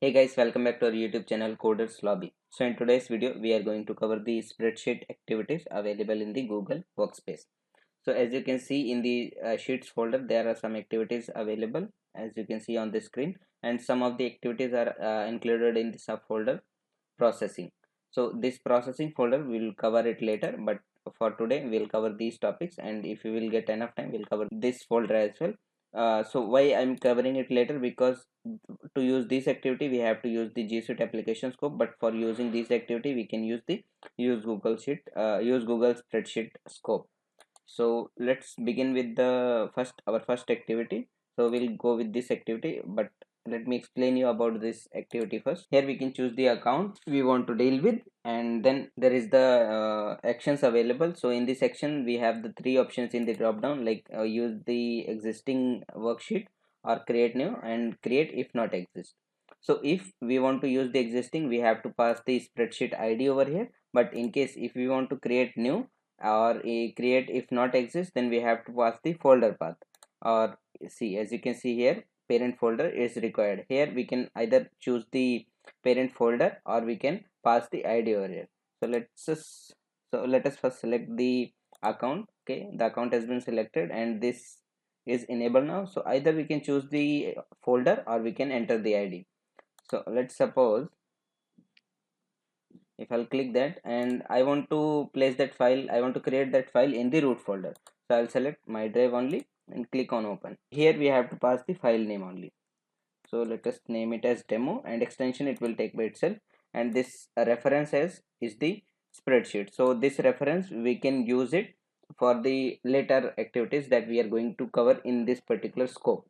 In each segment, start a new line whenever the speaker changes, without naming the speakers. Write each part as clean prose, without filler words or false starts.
Hey guys, welcome back to our YouTube channel Coders Lobby. So in today's video, we are going to cover the spreadsheet activities available in the Google Workspace. So as you can see in the sheets folder, there are some activities available as you can see on the screen, and some of the activities are included in the subfolder processing. So this processing folder we will cover it later, but for today we'll cover these topics, and if we will get enough time we'll cover this folder as well. So why I'm covering it later, because to use this activity we have to use the GSuite application scope, but for using this activity we can use the use Google Spreadsheet scope. So let's begin with the our first activity. So we'll go with this activity, but let me explain you about this activity first. Here we can choose the account we want to deal with, and then there is the actions available. So in this section we have the three options in the drop down, like use the existing worksheet, or create new, and create if not exist. So if we want to use the existing, we have to pass the spreadsheet ID over here, but in case if we want to create new or a create if not exist, then we have to pass the folder path. Or see, as you can see here, parent folder is required. Here we can either choose the parent folder or we can pass the ID over here. So let us first select the account. Okay, the account has been selected and this is enabled now. So either we can choose the folder or we can enter the ID. So let's suppose if I'll click that and I want to place that file, I want to create that file in the root folder. So I'll select my drive only and click on open. Here we have to pass the file name only. So let us name it as demo, and extension it will take by itself, and this reference is the spreadsheet. So this reference we can use it for the later activities that we are going to cover in this particular scope.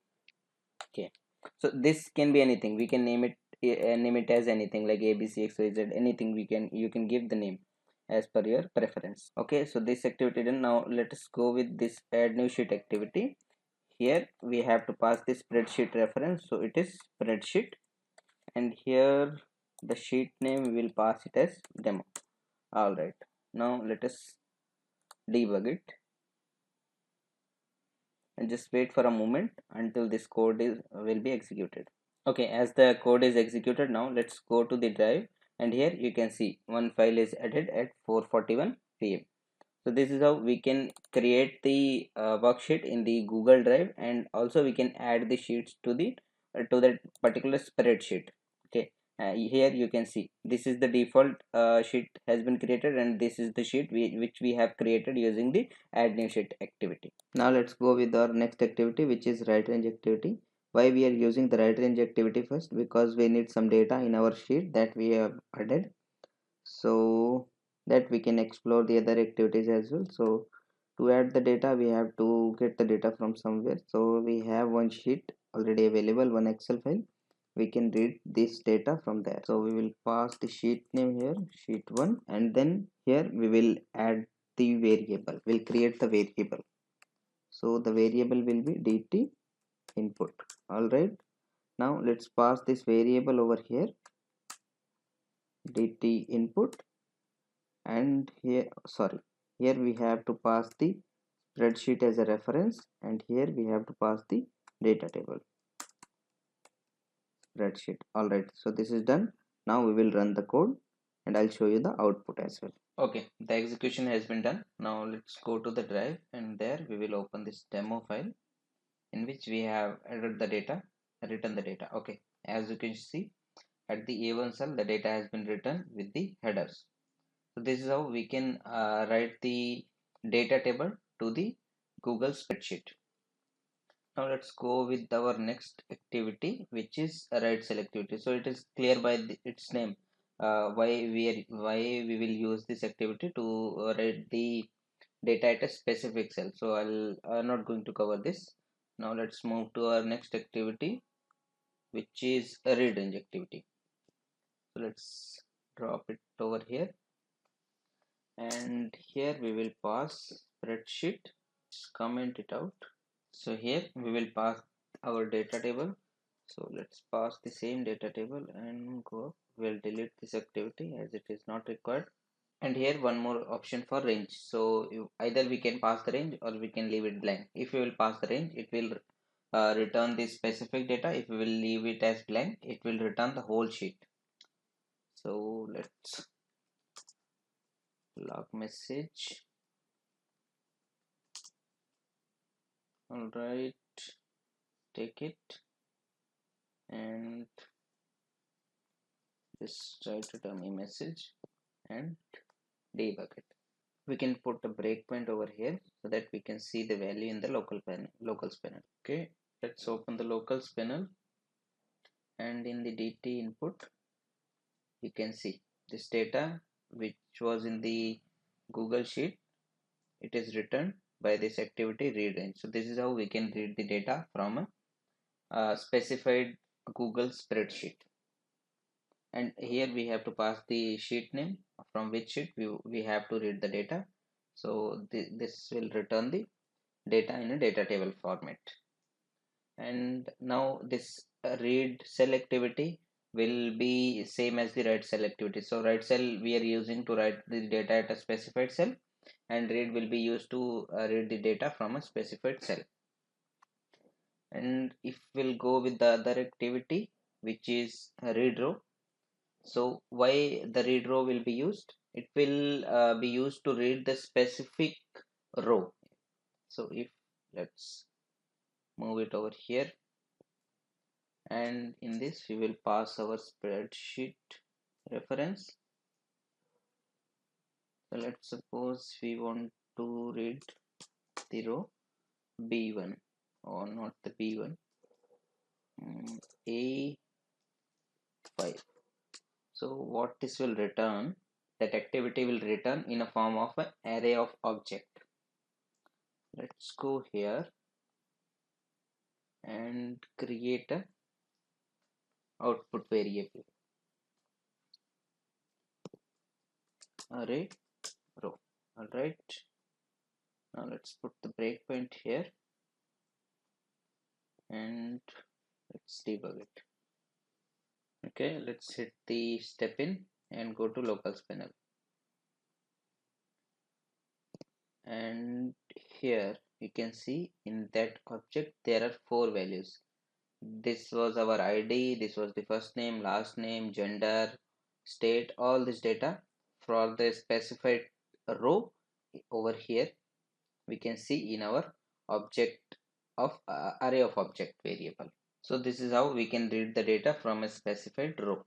Okay, so this can be anything. We can name it as anything like ABCXYZ, anything. You can give the name as per your preference. Okay, so this activity done. Now let us go with this add new sheet activity. Here we have to pass the spreadsheet reference, so it is spreadsheet, and here the sheet name we will pass it as demo. All right, now let us debug it and just wait for a moment until this code will be executed. Okay, as the code is executed, now let's go to the drive, and here you can see one file is added at 4:41 p.m. So this is how we can create the worksheet in the Google Drive, and also we can add the sheets to that particular spreadsheet. Okay, here you can see this is the default sheet has been created, and this is the sheet which we have created using the add new sheet activity. Now let's go with our next activity, which is right range activity. Why we are using the right range activity first? Because we need some data in our sheet that we have added, so that we can explore the other activities as well. So to add the data we have to get the data from somewhere. So we have one sheet already available, one Excel file. We can read this data from there. So we will pass the sheet name here, sheet 1, and then here we will add the variable. We'll create the variable. So the variable will be dt input. All right, now let's pass this variable over here, dt input, and here we have to pass the spreadsheet as a reference, and here we have to pass the data table spreadsheet. All right, so this is done. Now we will run the code and I'll show you the output as well. Okay, the execution has been done. Now let's go to the drive, and there we will open this demo file in which we have added the data, written the data. Okay, as you can see at the A1 cell the data has been written with the headers. So this is how we can write the data table to the Google spreadsheet. Now let's go with our next activity, which is a right cell activity. So it is clear by its name why we will use this activity to write the data at a specific cell. So I'm not going to cover this. Now let's move to our next activity, which is a read range activity. So let's drop it over here, and here we will pass spreadsheet. Just comment it out. So here we will pass our data table. So let's pass the same data table and go up. We'll delete this activity as it is not required. And here one more option for range. So either we can pass the range or we can leave it blank. If we will pass the range, it will return the specific data. If we will leave it as blank, it will return the whole sheet. So let's log message. All right, take it and just try to dummy message and debug it. We can put a breakpoint over here so that we can see the value in the locals panel. Okay, let's open the locals panel, and in the DT input you can see this data which was in the Google Sheet. It is returned by this activity read range. So this is how we can read the data from a specified Google spreadsheet. And here we have to pass the sheet name from which sheet we have to read the data. So this will return the data in a data table format. And now this read cell activity will be same as the write cell activity. So write cell we are using to write the data at a specified cell, and read will be used to read the data from a specified cell. And if we'll go with the other activity, which is read row, so why the read row will be used? It will be used to read the specific row. So if let's move it over here, and in this we will pass our spreadsheet reference. So let's suppose we want to read the row B1, or not the B1, A5. So what this will return, that activity will return in a form of an array of object. Let's go here and create a output variable, array row. All right, now let's put the breakpoint here and let's debug it. Okay, let's hit the step in and go to locals panel, and here you can see in that object there are 4 values. This was our ID, this was the first name, last name, gender, state, all this data for the specified row over here we can see in our object of array of object variable. So this is how we can read the data from a specified row.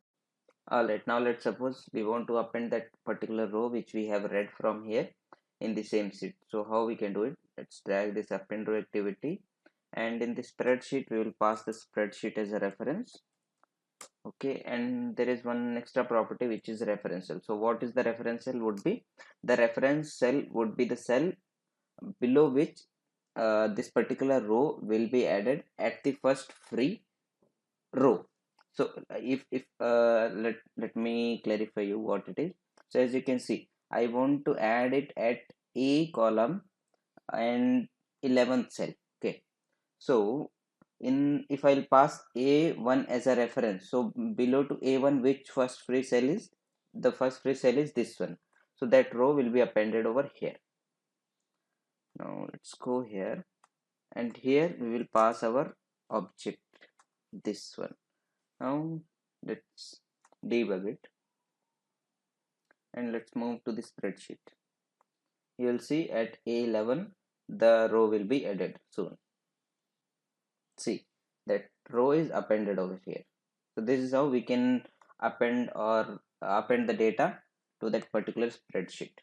Alright, now let's suppose we want to append that particular row which we have read from here in the same sheet. So how we can do it? Let's drag this append row activity, and in the spreadsheet we will pass the spreadsheet as a reference. Okay, and there is one extra property which is reference cell. So what is the reference cell? Would be the reference cell would be the cell below which this particular row will be added at the first free row. So if let me clarify you what it is. So as you can see, I want to add it at A column and 11th cell. Okay, so in if I'll pass A1 as a reference, so below to A1 which first free cell is, the first free cell is this one, so that row will be appended over here. Now let's go here, and here we will pass our object, this one. Now let's debug it and let's move to the spreadsheet. You'll see at A11 the row will be added soon. See, that row is appended over here. So this is how we can append the data to that particular spreadsheet.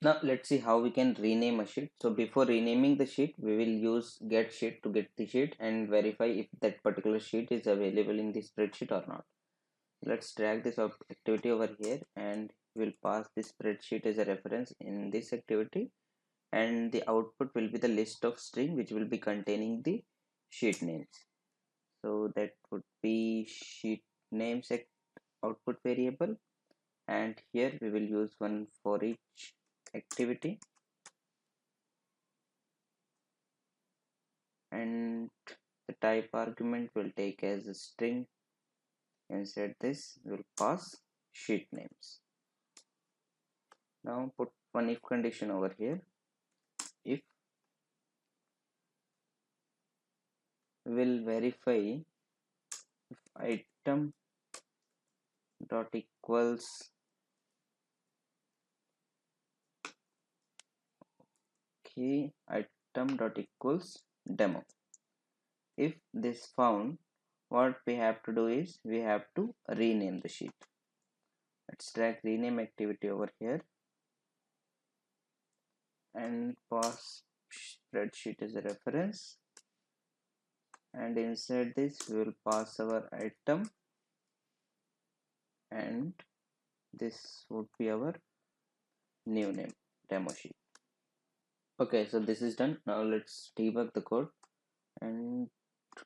Now let's see how we can rename a sheet. So before renaming the sheet, we will use get sheet to get the sheet and verify if that particular sheet is available in the spreadsheet or not. Let's drag this activity over here, and we'll pass this spreadsheet as a reference in this activity, and the output will be the list of string which will be containing the sheet names. So that would be sheet names output variable, and here we will use one for each activity, and the type argument will take as a string. Inside this we will pass sheet names. Now put one if condition over here. If will verify if item dot equals item dot equals demo. If this found, what we have to do is we have to rename the sheet. Let's drag rename activity over here and pass spreadsheet as a reference, and inside this we will pass our item, and this would be our new name, demo sheet. Okay, so this is done. Now let's debug the code and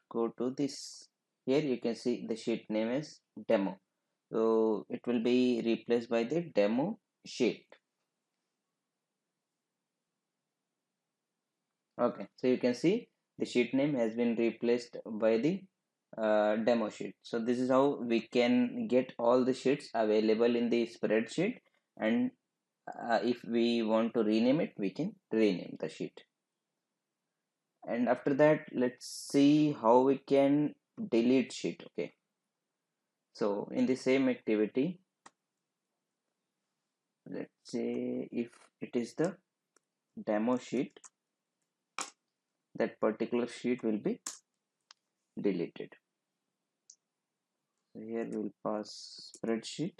go to this. Here you can see the sheet name is demo, so it will be replaced by the demo sheet. Okay, so you can see the sheet name has been replaced by the demo sheet. So this is how we can get all the sheets available in the spreadsheet, and if we want to rename it, we can rename the sheet. And after that, let's see how we can delete sheet. Okay, so in the same activity, let's say if it is the demo sheet, that particular sheet will be deleted. So here we will pass spreadsheet,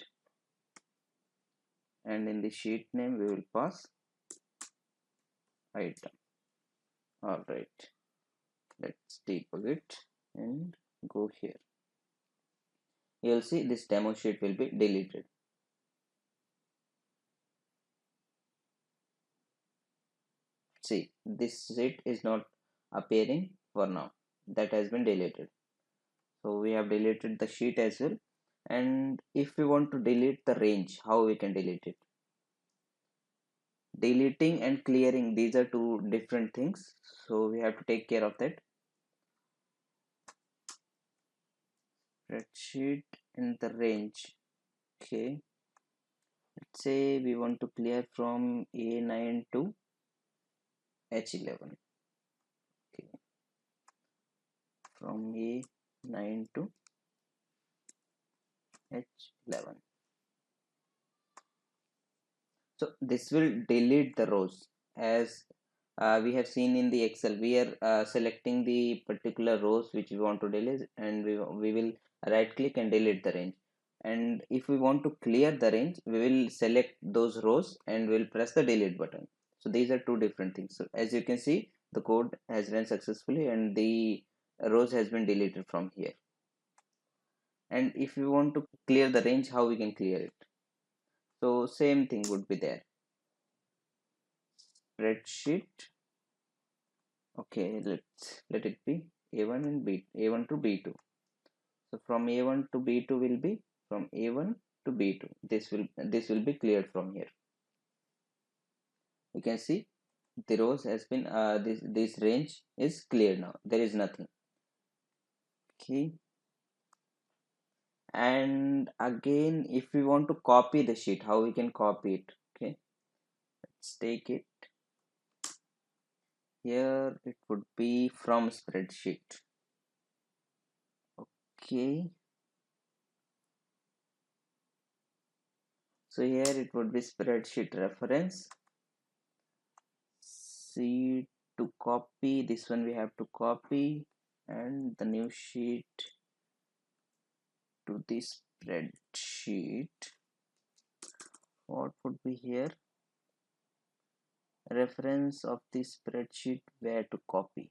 and in the sheet name we will pass item. All right, let's debug it and go here. You'll see this demo sheet will be deleted. See, this sheet is not appearing for now. That has been deleted. So we have deleted the sheet as well. And if we want to delete the range, how we can delete it? Deleting and clearing, these are two different things. So we have to take care of that. Spreadsheet and the range. Okay. Let's say we want to clear from A9 to H11. Okay. From A9 to H11. So this will delete the rows, as we have seen in the Excel. We are selecting the particular rows which we want to delete, and we will right click and delete the range. And if we want to clear the range, we will select those rows and we'll press the delete button. So these are two different things. So as you can see, the code has run successfully and the rows has been deleted from here. And if we want to clear the range, how we can clear it? So same thing would be there. Spreadsheet. Okay, let it be A1 and A1 to B2. So from A1 to B2 will be from A1 to B2. This will be cleared from here. You can see the rows has been this range is clear now. There is nothing. Okay. And again, if we want to copy the sheet, how we can copy it? Okay, let's take it. Here it would be from spreadsheet. Okay. So here it would be spreadsheet reference. See, to copy this one we have to copy, and the new sheet to this spreadsheet. What would be here? Reference of this spreadsheet where to copy.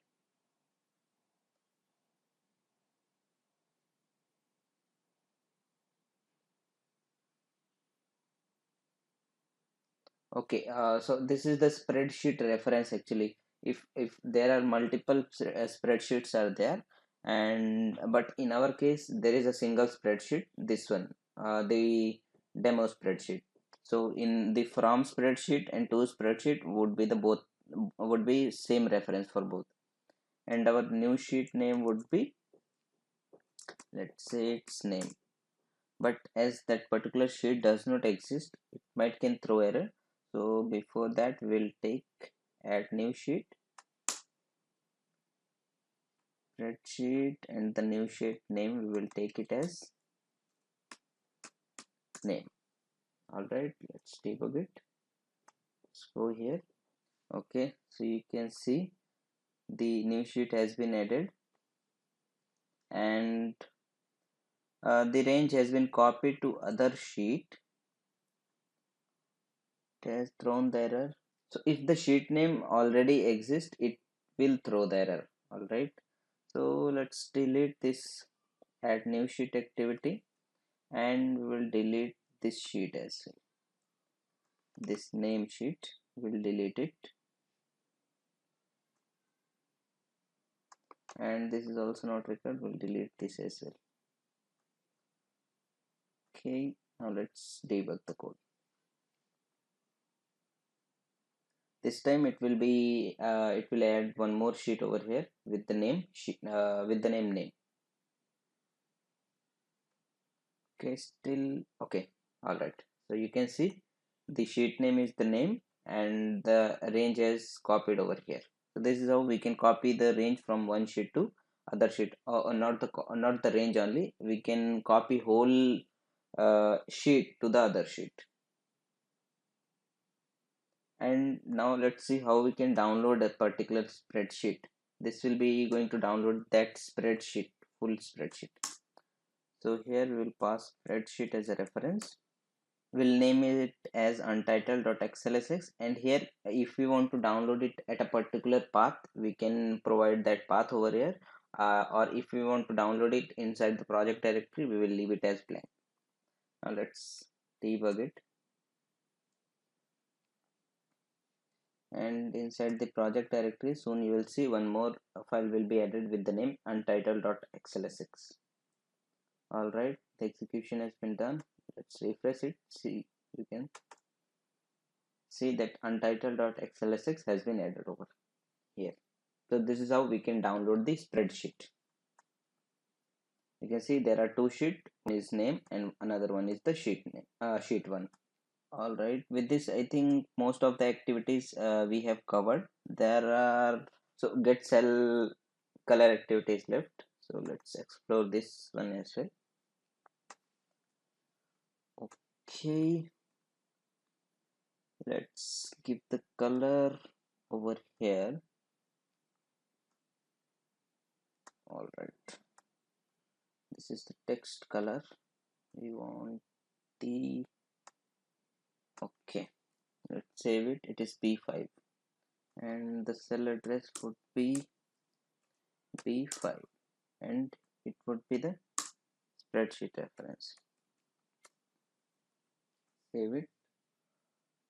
Okay, so this is the spreadsheet reference actually. If there are multiple spreadsheets are there, and but in our case there is a single spreadsheet, this one, the demo spreadsheet. So in the from spreadsheet and to spreadsheet would be the both, would be same reference for both, and our new sheet name would be, let's say its name. But as that particular sheet does not exist, it might can throw error. So before that we'll take add new sheet, spreadsheet, and the new sheet name we will take it as name. All right, let's debug it. Let's go here. Okay, so you can see the new sheet has been added, and the range has been copied to other sheet. It has thrown the error. So if the sheet name already exists, it will throw the error. All right, so let's delete this add new sheet activity, and we will delete this sheet as well. This name sheet, we'll delete it, and this is also not required. We'll delete this as well. Okay, now let's debug the code. This time it will be it will add one more sheet over here with the name sheet with the name. Okay, still okay. All right, so you can see the sheet name is the name, and the range is copied over here. So this is how we can copy the range from one sheet to other sheet, or not the range only. We can copy whole sheet to the other sheet. And now let's see how we can download a particular spreadsheet. This will be going to download that spreadsheet, full spreadsheet. So here we will pass spreadsheet as a reference. We'll name it as Untitled.Xlsx, and here if we want to download it at a particular path, we can provide that path over here, or if we want to download it inside the project directory, we will leave it as blank. Now let's debug it, and inside the project directory soon you will see one more file will be added with the name Untitled.Xlsx. All right, the execution has been done. Let's refresh it. See, you can see that Untitled.Xlsx has been added over here. So this is how we can download the spreadsheet. You can see there are two sheets, one is name and another one is the sheet name, sheet one. All right, with this I think most of the activities we have covered. There are so get cell color activities left, so let's explore this one as well. Okay, let's give the color over here. All right, this is the text color. We want the okay, let's save it. It is B5, and the cell address would be B5, and it would be the spreadsheet reference. Save it.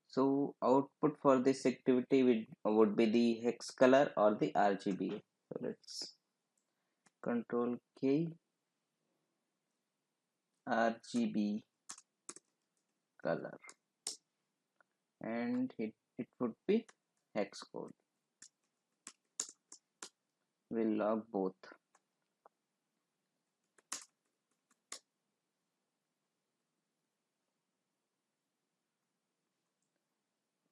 So output for this activity would be the hex color or the RGB. So let's Control K, RGB color, and it would be hex code. We'll log both.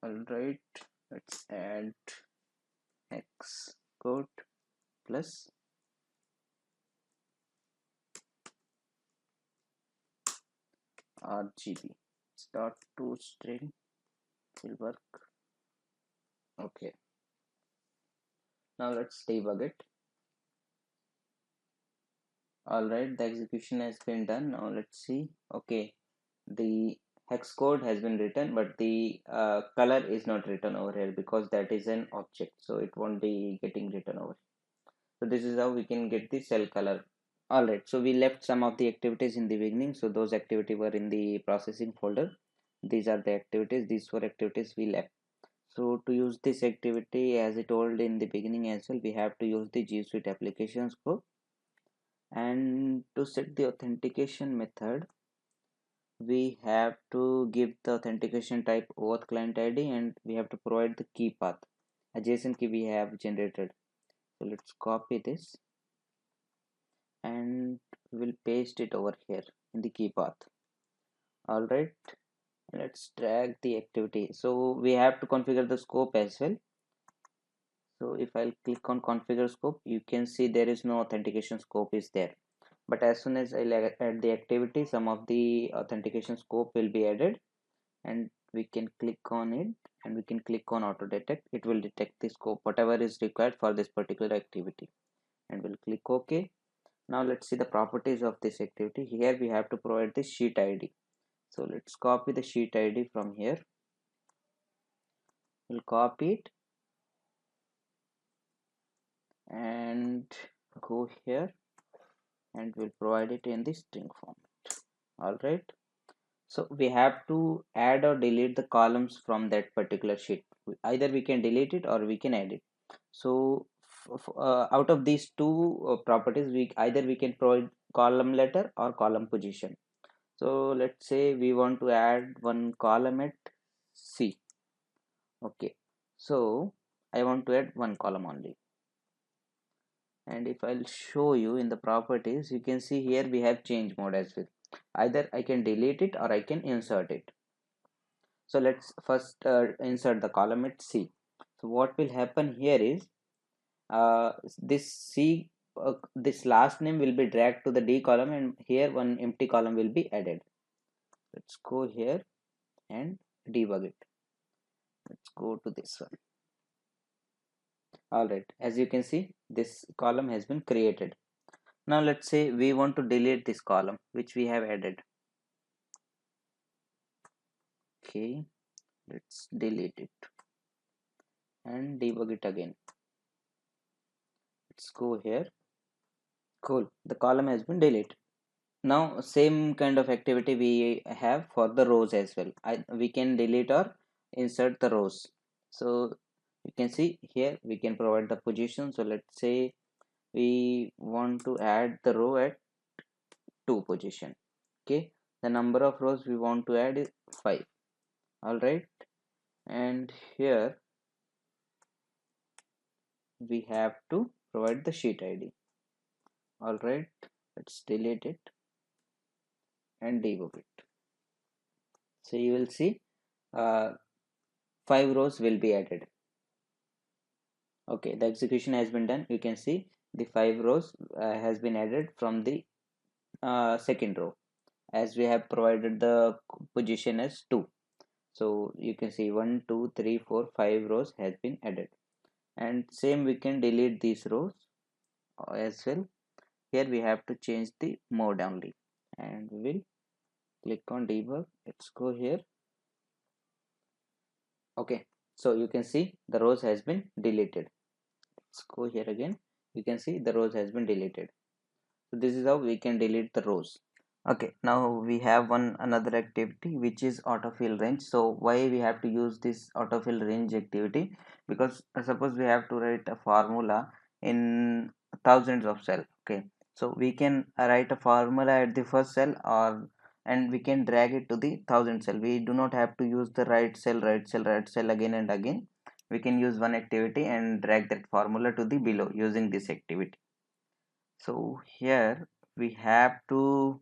Alright, let's add hex code plus RGB. Start to string will work. Okay, now let's debug it. Alright, the execution has been done. Now let's see. Okay, the hex code has been written, but the color is not written over here because that is an object, so it won't be getting written over. So this is how we can get the cell color. Alright, so we left some of the activities in the beginning, so those activities were in the processing folder. These are the activities, these 4 activities we left. So to use this activity, as I told in the beginning as well, we have to use the GSuite applications group, and to set the authentication method, we have to give the authentication type auth client ID, and we have to provide the key path, a JSON key we have generated. So let's copy this and we will paste it over here in the key path. All right, let's drag the activity. So we have to configure the scope as well. So if I'll click on configure scope, you can see there is no authentication scope is there. But as soon as I'll add the activity, some of the authentication scope will be added, and we can click on it and we can click on auto detect. It will detect the scope, whatever is required for this particular activity, and we'll click OK. Now let's see the properties of this activity. Here we have to provide the sheet ID. So let's copy the sheet ID from here. We'll copy it and go here, and we'll provide it in the string format. All right. So we have to add or delete the columns from that particular sheet. Either we can delete it or we can add it. So out of these two properties, we can provide column letter or column position. So let's say we want to add one column at C. Okay, so I want to add one column only. And if I'll show you in the properties, you can see here we have change mode as well. Either I can delete it or I can insert it. So let's first insert the column at C. So what will happen here is this C, this last name will be dragged to the D column, and here one empty column will be added. Let's go here and debug it. Let's go to this one. All right, as you can see, this column has been created. Now let's say we want to delete this column which we have added. Okay, let's delete it and debug it again. Let's go here. Cool, the column has been deleted. Now same kind of activity we have for the rows as well. We can delete or insert the rows. So you can see here we can provide the position. So let's say we want to add the row at 2 position. Okay, the number of rows we want to add is 5. All right, and here we have to provide the sheet ID. All right, let's delete it and debug it. So you will see 5 rows will be added. Okay, the execution has been done. You can see the 5 rows has been added from the second row, as we have provided the position as 2. So you can see 1 2 3 4 5 rows has been added, and same we can delete these rows as well. Here we have to change the mode only, and we will click on debug. Let's go here. Okay, so you can see the rows has been deleted. Let's go here again. You can see the rows has been deleted. So this is how we can delete the rows. Okay, now we have one another activity which is autofill range. So why we have to use this autofill range activity? Because suppose we have to write a formula in thousands of cells. Okay, so we can write a formula at the first cell, or and we can drag it to the thousand cell. We do not have to use the right cell, right cell, right cell again and again. We can use one activity and drag that formula to the below using this activity. So here we have to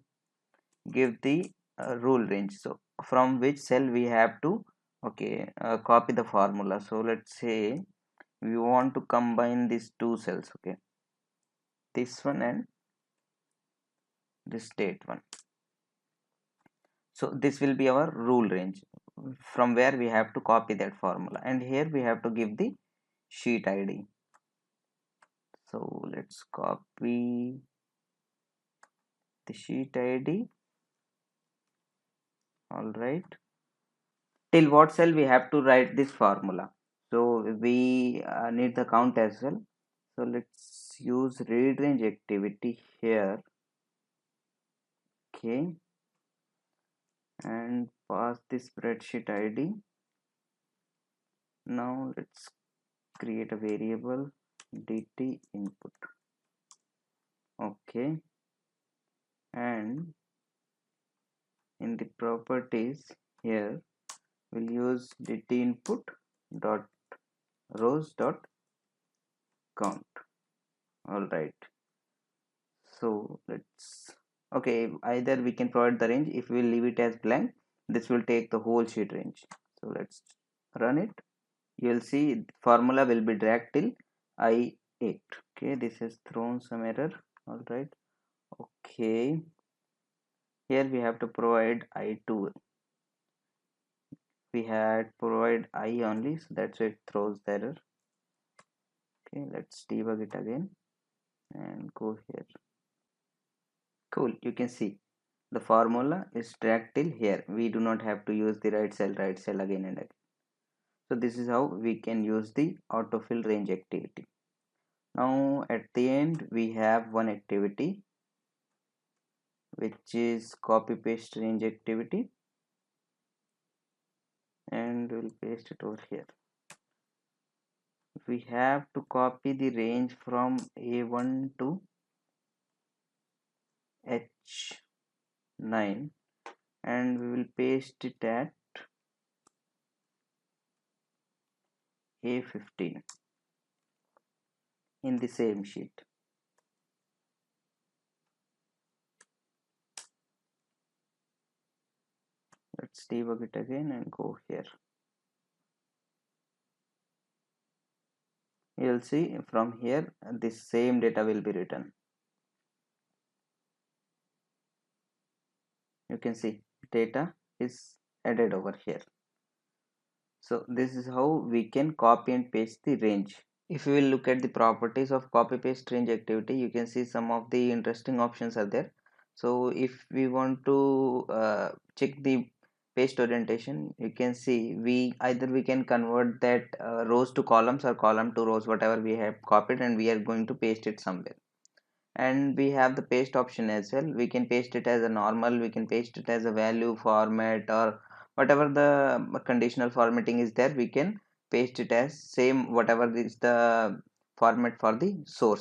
give the rule range. So from which cell we have to copy the formula. So let's say we want to combine these two cells. Okay, this one and this date one. So this will be our rule range from where we have to copy that formula, and here we have to give the sheet ID. So let's copy the sheet ID. All right, till what cell we have to write this formula. So we need the count as well. So let's use read range activity here. Okay, and pass the spreadsheet ID. Now let's create a variable dt input. Okay, and in the properties here we'll use dt input dot rows dot count. All right, so let's either we can provide the range. If we leave it as blank, this will take the whole sheet range. So let's run it. You will see formula will be dragged till I8. Okay, this has thrown some error. All right. Okay, here we have to provide I2. We had provide I only, so that's why it throws the error. Okay, let's debug it again and go here. Cool, you can see the formula is dragged till here. We do not have to use the right cell again and again. So this is how we can use the autofill range activity. Now at the end we have one activity which is copy paste range activity, and we'll paste it over here. We have to copy the range from A1 to H9, and we will paste it at A15 in the same sheet. Let's debug it again and go here. You'll see from here this same data will be written. You can see data is added over here. So this is how we can copy and paste the range. If you will look at the properties of copy paste range activity, you can see some of the interesting options are there. So if we want to check the paste orientation, you can see we can convert that rows to columns or column to rows, whatever we have copied, and we are going to paste it somewhere. And we have the paste option as well. We can paste it as a normal, we can paste it as a value format, or whatever the conditional formatting is there, we can paste it as same whatever is the format for the source.